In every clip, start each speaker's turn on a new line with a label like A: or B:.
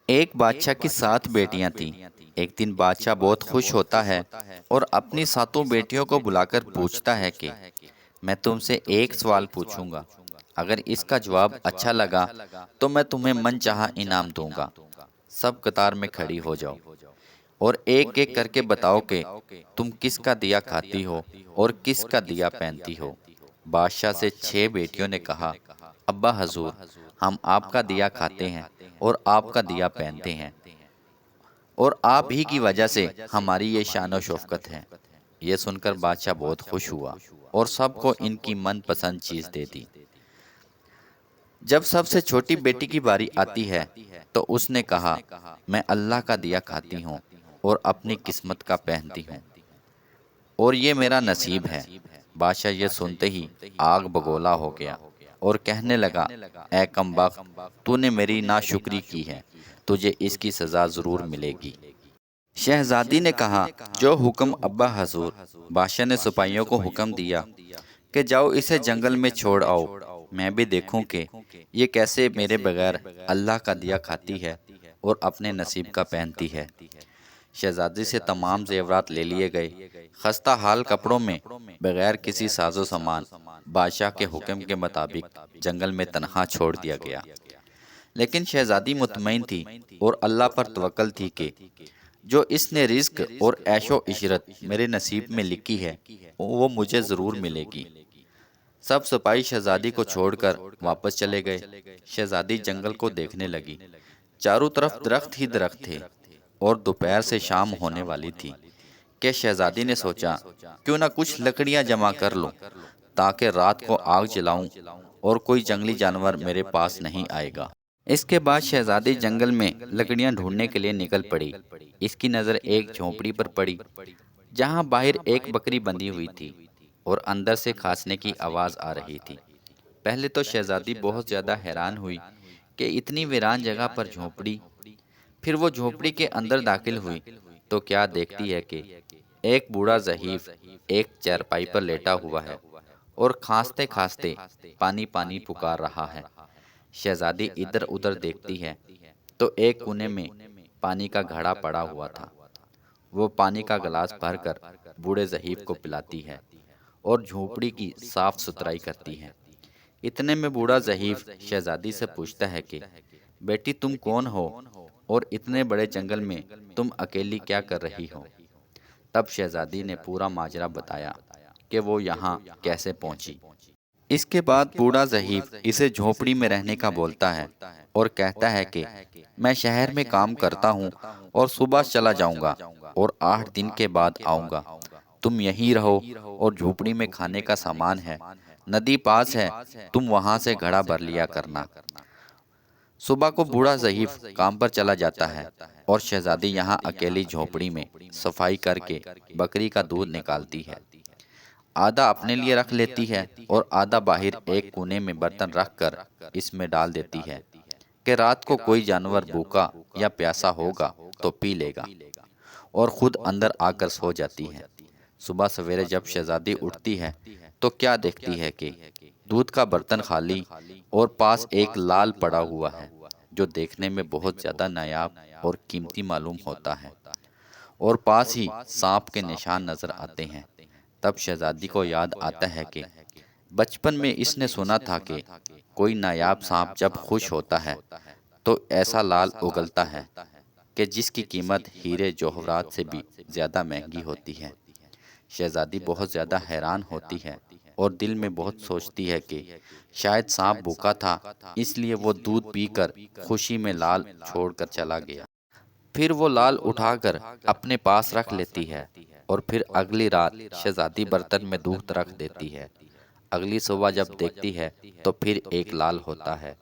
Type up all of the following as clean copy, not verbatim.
A: ایک بادشاہ کی 7 بیٹیاں تھیں۔ ایک دن بادشاہ بہت خوش ہوتا ہے اور اپنی 7 بیٹیوں کو بلا کر پوچھتا ہے کہ میں تم سے ایک سوال پوچھوں گا، اگر اس کا جواب اچھا لگا تو میں تمہیں من چاہا انعام دوں گا۔ سب قطار میں کھڑی ہو جاؤ اور ایک ایک کر کے بتاؤ کہ تم کس کا دیا کھاتی ہو اور کس کا دیا پہنتی ہو۔ بادشاہ سے 6 بیٹیوں نے کہا، ابا حضور، ہم آپ کا دیا کھاتے ہیں اور آپ کا دیا پہنتے ہیں، اور آپ ہی کی وجہ سے ہماری یہ شان و شوکت ہے۔ یہ سن کر بادشاہ بہت خوش ہوا اور سب کو ان کی من پسند چیز دے دی۔ جب سب سے چھوٹی بیٹی کی باری آتی ہے تو اس نے کہا، میں اللہ کا دیا کھاتی ہوں اور اپنی قسمت کا پہنتی ہوں، اور یہ میرا نصیب ہے۔ بادشاہ یہ سنتے ہی آگ بگولا ہو گیا اور کہنے لگا، اے کم بخت، تو نے میری ناشکری کی ہے، تجھے اس کی سزا ضرور ملے گی۔ شہزادی نے کہا، جو حکم ابا حضور۔ بادشاہ نے سپاہیوں کو حکم دیا کہ جاؤ اسے جنگل میں چھوڑ آؤ، میں بھی دیکھوں کہ یہ کیسے میرے بغیر اللہ کا دیا کھاتی ہے اور اپنے نصیب کا پہنتی ہے۔ شہزادی سے تمام زیورات لے لیے گئے۔ خستہ حال کپڑوں میں، بغیر کسی ساز و سامان، بادشاہ کے حکم کے مطابق جنگل میں تنہا چھوڑ دیا گیا۔ لیکن شہزادی مطمئن تھی اور اللہ پر توکل تھی کہ جو اس نے رزق اور عیش و عشرت میرے نصیب میں لکھی ہے وہ مجھے ضرور ملے گی۔ سب سپاہی شہزادی کو چھوڑ کر واپس چلے گئے۔ شہزادی جنگل کو دیکھنے لگی۔ چاروں طرف درخت ہی درخت تھے اور دوپہر سے شام ہونے والی تھی کہ شہزادی نے سوچا، کیوں نہ کچھ لکڑیاں جمع کر لوں تاکہ رات کو آگ جلاؤں اور کوئی جنگلی جانور میرے پاس نہیں آئے گا۔ اس کے بعد شہزادی جنگل میں لکڑیاں ڈھونڈنے کے لیے نکل پڑی۔ اس کی نظر ایک جھونپڑی پر پڑی جہاں باہر ایک بکری بندھی ہوئی تھی اور اندر سے کھانسنے کی آواز آ رہی تھی۔ پہلے تو شہزادی بہت زیادہ حیران ہوئی کہ اتنی ویران جگہ پر جھونپڑی۔ پھر وہ جھونپڑی کے اندر داخل ہوئی تو کیا دیکھتی ہے کہ ایک بوڑھا ضعیف ایک چارپائی پر لیٹا ہوا ہے اور کھانستے کھانستے پانی پانی پکار رہا ہے۔ شہزادی ادھر ادھر دیکھتی ہے تو ایک کونے میں پانی کا گھڑا پڑا ہوا تھا۔ وہ پانی کا گلاس بھر کر بوڑھے ضعیف کو پلاتی ہے اور جھونپڑی کی صاف ستھرائی کرتی ہے۔ اتنے میں بوڑھا ضعیف شہزادی سے پوچھتا ہے کہ بیٹی، تم کون ہو اور اتنے بڑے جنگل میں تم اکیلی کیا کر رہی ہو؟ تب شہزادی نے پورا ماجرا بتایا کہ وہ یہاں کیسے پہنچی۔ اس کے بعد بوڑھا ضعیف اسے جھونپڑی میں رہنے کا بولتا ہے اور کہتا ہے کہ میں شہر میں کام کرتا ہوں اور صبح چلا جاؤں گا اور 8 دن کے بعد آؤں گا۔ تم یہیں رہو اور جھونپڑی میں کھانے کا سامان ہے، ندی پاس ہے، تم وہاں سے گھڑا بھر لیا کرنا۔ صبح کو بوڑھا ضعیف کام پر چلا جاتا ہے اور شہزادی یہاں اکیلی جھونپڑی میں صفائی کر کے بکری کا دودھ نکالتی ہے۔ آدھا اپنے لیے رکھ لیتی ہے اور آدھا باہر ایک کونے میں برتن رکھ کر اس میں ڈال دیتی ہے کہ رات کو کوئی جانور بھوکا یا پیاسا ہوگا تو پی لے گا، اور خود اندر آ کر سو جاتی ہے۔ صبح سویرے جب شہزادی اٹھتی ہے تو کیا دیکھتی ہے کہ دودھ کا برتن خالی اور پاس ایک لال پڑا ہوا ہے جو دیکھنے میں بہت زیادہ نایاب اور قیمتی معلوم ہوتا ہے، اور پاس ہی سانپ کے نشان نظر آتے ہیں۔ تب شہزادی کو یاد آتا ہے کہ بچپن میں اس نے سنا تھا کہ کوئی نایاب سانپ جب خوش ہوتا ہے تو ایسا لال اگلتا ہے کہ جس کی قیمت ہیرے جوہرات سے بھی زیادہ مہنگی ہوتی ہے۔ شہزادی بہت زیادہ حیران ہوتی ہے اور دل میں بہت سوچتی ہے کہ شاید سانپ بھوکا تھا، اس لیے وہ دودھ پی کر خوشی میں لال چھوڑ کر چلا گیا۔ پھر وہ لال اٹھا کر اپنے پاس رکھ لیتی ہے اور پھر اگلی رات شہزادی برتن میں دودھ رکھ دیتی ہے۔ اگلی صبح جب دیکھتی ہے تو پھر ایک لال ہوتا ہے۔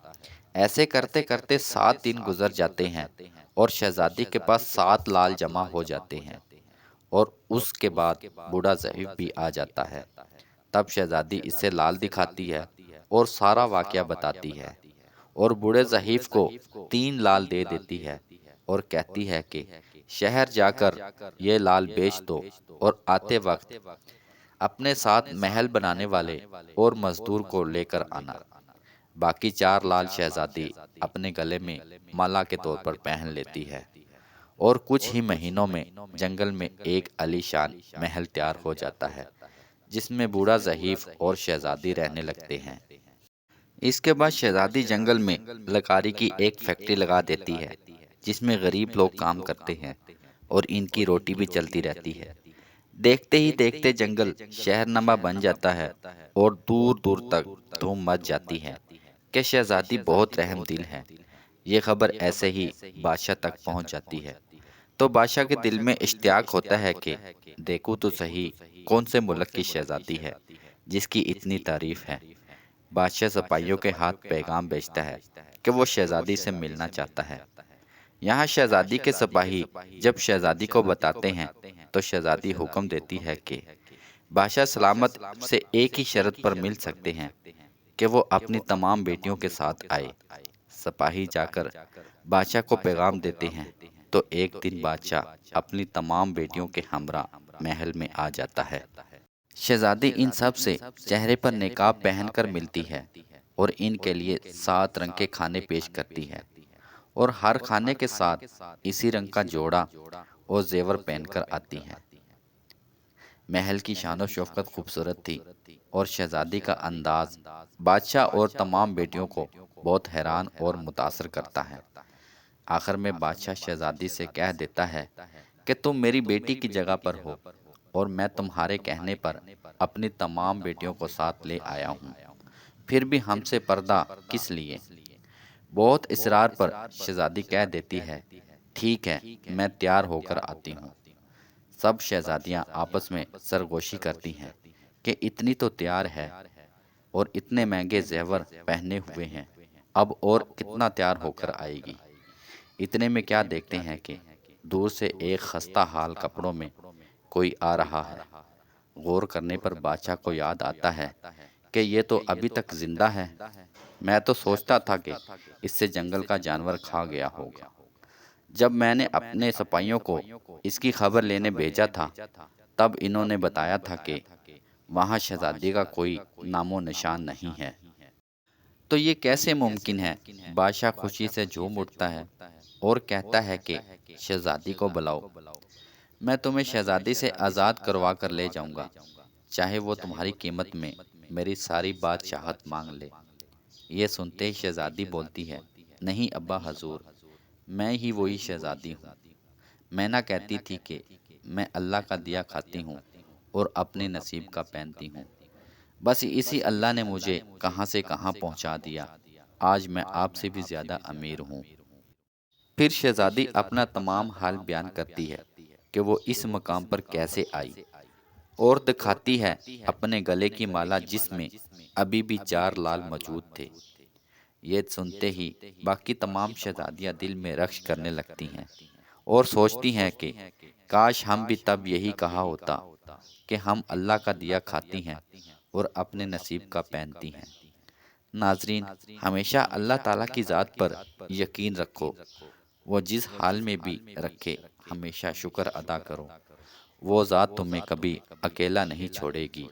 A: ایسے کرتے کرتے 7 دن گزر جاتے ہیں اور شہزادی کے پاس 7 لال جمع ہو جاتے ہیں، اور اس کے بعد بوڑھا ضعیف بھی آ جاتا ہے۔ تب شہزادی اسے لال دکھاتی ہے اور سارا واقعہ بتاتی ہے، اور بوڑھے ضعیف کو 3 لال دے دیتی ہے اور کہتی ہے کہ شہر جا کر یہ لال بیچ دو اور آتے وقت اپنے ساتھ محل بنانے والے اور مزدور کو لے کر آنا۔ باقی 4 لال شہزادی اپنے گلے میں مالا کے طور پر پہن لیتی ہے، اور کچھ ہی مہینوں میں جنگل میں ایک عالی شان محل تیار ہو جاتا ہے، جس میں بوڑھا ضعیف اور شہزادی رہنے لگتے ہیں۔ اس کے بعد شہزادی جنگل میں لکاری کی ایک فیکٹری لگا دیتی ہے، جس میں غریب لوگ کام کرتے ہیں اور ان کی روٹی بھی چلتی رہتی ہے۔ دیکھتے ہی دیکھتے جنگل شہر نما بن جاتا ہے، اور دور دور تک دھوم مچ جاتی ہے کہ شہزادی بہت رحم دل ہے۔ یہ خبر ایسے ہی بادشاہ تک پہنچ جاتی ہے، تو بادشاہ کے دل میں اشتیاق ہوتا ہے کہ دیکھوں تو صحیح کون سے ملک کی شہزادی ہے جس کی اتنی تعریف ہے۔ بادشاہ سپاہیوں کے ہاتھ پیغام بھیجتا ہے کہ وہ شہزادی سے ملنا چاہتا ہے۔ یہاں شہزادی کے سپاہی جب شہزادی کو بتاتے ہیں تو شہزادی حکم دیتی ہے کہ بادشاہ سلامت سے ایک ہی شرط پر مل سکتے ہیں کہ وہ اپنی تمام بیٹیوں کے ساتھ آئے۔ سپاہی جا کر بادشاہ کو پیغام دیتے ہیں، تو ایک دن بادشاہ اپنی تمام بیٹیوں کے ہمراہ محل میں آ جاتا ہے۔ شہزادی ان سب سے چہرے پر نقاب پہن کر ملتی ہے، اور ان کے لیے 7 رنگ کے کھانے پیش کرتی ہے، اور ہر کھانے کے ساتھ اسی رنگ کا جوڑا اور زیور پہن کر آتی ہے۔ محل کی شان و شوکت خوبصورت تھی، اور شہزادی کا انداز بادشاہ اور تمام بیٹیوں کو بہت حیران اور متاثر کرتا ہے۔ آخر میں بادشاہ شہزادی سے کہہ دیتا ہے کہ تم میری بیٹی کی جگہ پر ہو، اور میں تمہارے کہنے پر اپنی تمام بیٹیوں کو ساتھ لے آیا ہوں، پھر بھی ہم سے پردہ کس لیے؟ بہت اصرار پر شہزادی کہہ دیتی ہے، ٹھیک ہے، میں تیار ہو کر آتی ہوں۔ سب شہزادیاں آپس میں سرگوشی کرتی ہیں کہ اتنی تو تیار ہے، اور اتنے مہنگے زیور پہنے ہوئے ہیں، اب اور کتنا تیار ہو کر آئے گی؟ اتنے میں کیا دیکھتے ہیں کہ دور سے ایک خستہ حال کپڑوں میں کوئی آ رہا ہے۔ غور کرنے پر بادشاہ کو یاد آتا ہے کہ یہ تو ابھی تک زندہ ہے۔ میں تو سوچتا تھا کہ اس سے جنگل کا جانور کھا گیا ہوگا۔ جب میں نے اپنے سپاہیوں کو اس کی خبر لینے بھیجا تھا، تب انہوں نے بتایا تھا کہ وہاں شہزادی کا کوئی نام و نشان نہیں ہے۔ تو یہ کیسے ممکن ہے؟ بادشاہ خوشی سے جھوم اٹھتا ہے اور کہتا ہے کہ شہزادی کو بلاؤ، میں تمہیں شہزادی سے آزاد کروا کر لے جاؤں گا، چاہے وہ تمہاری قیمت میں میری ساری بادشاہت مانگ لے۔ یہ سنتے ہی شہزادی بولتی ہے، نہیں ابا حضور، میں ہی وہی شہزادی ہوں۔ میں نہ کہتی تھی کہ میں اللہ کا دیا کھاتی ہوں اور اپنے نصیب کا پہنتی ہوں، بس اسی اللہ نے مجھے کہاں سے کہاں پہنچا دیا۔ آج میں آپ سے بھی زیادہ امیر ہوں۔ پھر شہزادی اپنا تمام حال بیان کرتی ہے کہ وہ اس مقام پر کیسے آئی، اور دکھاتی ہے اپنے گلے کی مالا جس میں ابھی بھی 4 لال موجود تھے۔ یہ سنتے ہی باقی تمام شہزادیاں دل میں رقص کرنے لگتی ہیں، اور سوچتی ہیں کہ کاش ہم بھی تب یہی کہا ہوتا کہ ہم اللہ کا دیا کھاتی ہیں اور اپنے نصیب کا پہنتی ہیں۔ ناظرین، ہمیشہ اللہ تعالیٰ کی ذات پر یقین رکھو، وہ جس حال میں بھی رکھے ہمیشہ شکر ادا کرو، وہ ذات تمہیں کبھی اکیلا نہیں چھوڑے گی۔